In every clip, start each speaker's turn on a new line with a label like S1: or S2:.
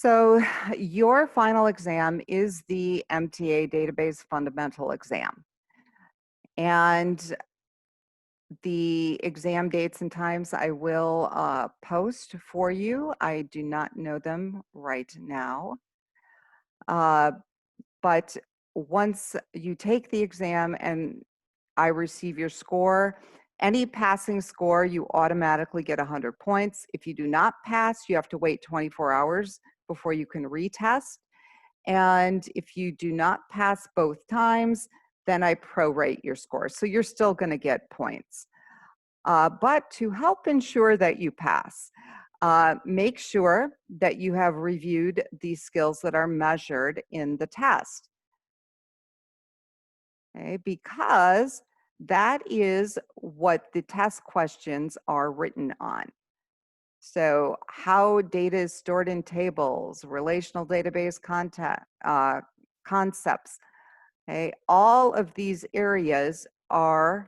S1: So your final exam is the MTA Database Fundamental Exam. And the exam dates and times I will post for you. I do not know them right now. But once you take the exam and I receive your score, any passing score, you automatically get 100 points. If you do not pass, you have to wait 24 hours before you can retest. And if you do not pass both times, then I prorate your score. So you're still going to get points. But to help ensure that you pass, make sure that you have reviewed the skills that are measured in the test. Okay, because that is what the test questions are written on. So how data is stored in tables, relational database concepts, okay? All of these areas are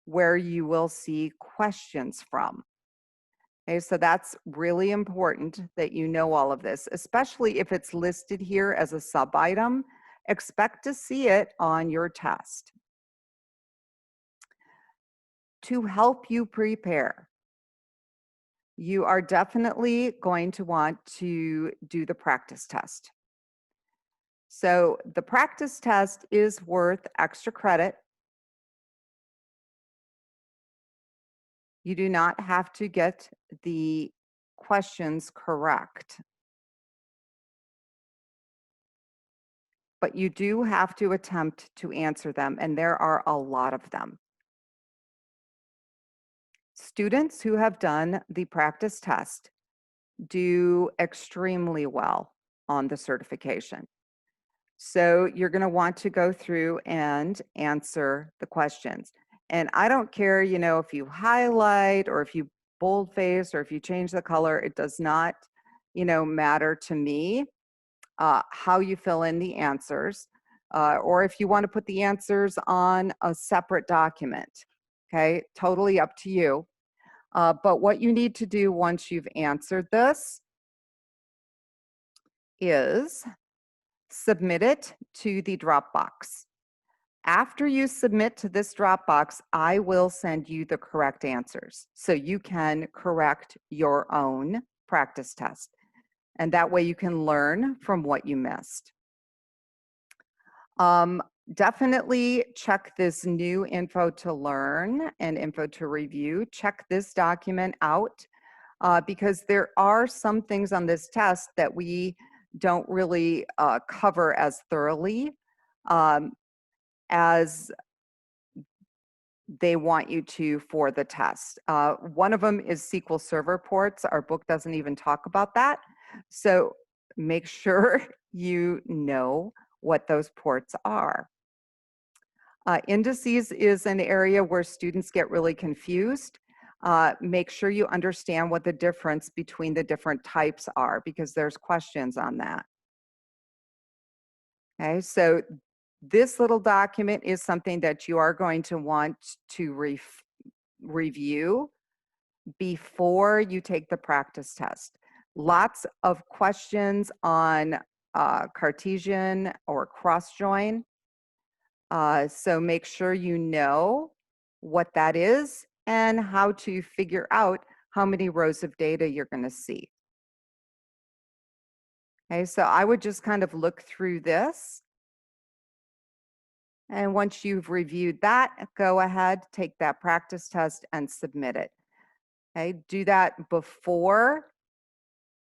S1: where you will see questions from. Okay, so that's really important that you know all of this, especially if it's listed here as a sub-item. Expect to see it on your test. To help you prepare, you are definitely going to want to do the practice test. So the practice test is worth extra credit. You do not have to get the questions correct, but you do have to attempt to answer them, and there are a lot of them. Students who have done the practice test do extremely well on the certification. So you're going to want to go through and answer the questions. And I don't care, if you highlight or if you boldface or if you change the color, it does not, matter to me how you fill in the answers, or if you want to put the answers on a separate document. Okay, totally up to you. But what you need to do once you've answered this is submit it to the Dropbox. After you submit to this Dropbox, I will send you the correct answers so you can correct your own practice test. And that way you can learn from what you missed. Definitely check this new info to learn and info to review. Check this document out because there are some things on this test that we don't really cover as thoroughly as they want you to for the test. One of them is SQL Server ports. Our book doesn't even talk about that. So make sure you know what those ports are. Indices is an area where students get really confused. Make sure you understand what the difference between the different types are because there's questions on that. Okay, so this little document is something that you are going to want to review before you take the practice test. Lots of questions on Cartesian or cross-join. So make sure you know what that is and how to figure out how many rows of data you're going to see. Okay, so I would just kind of look through this. And once you've reviewed that, go ahead, take that practice test and submit it. Okay, do that before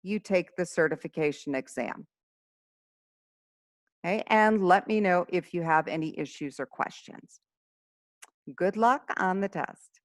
S1: you take the certification exam. Okay, and let me know if you have any issues or questions. Good luck on the test.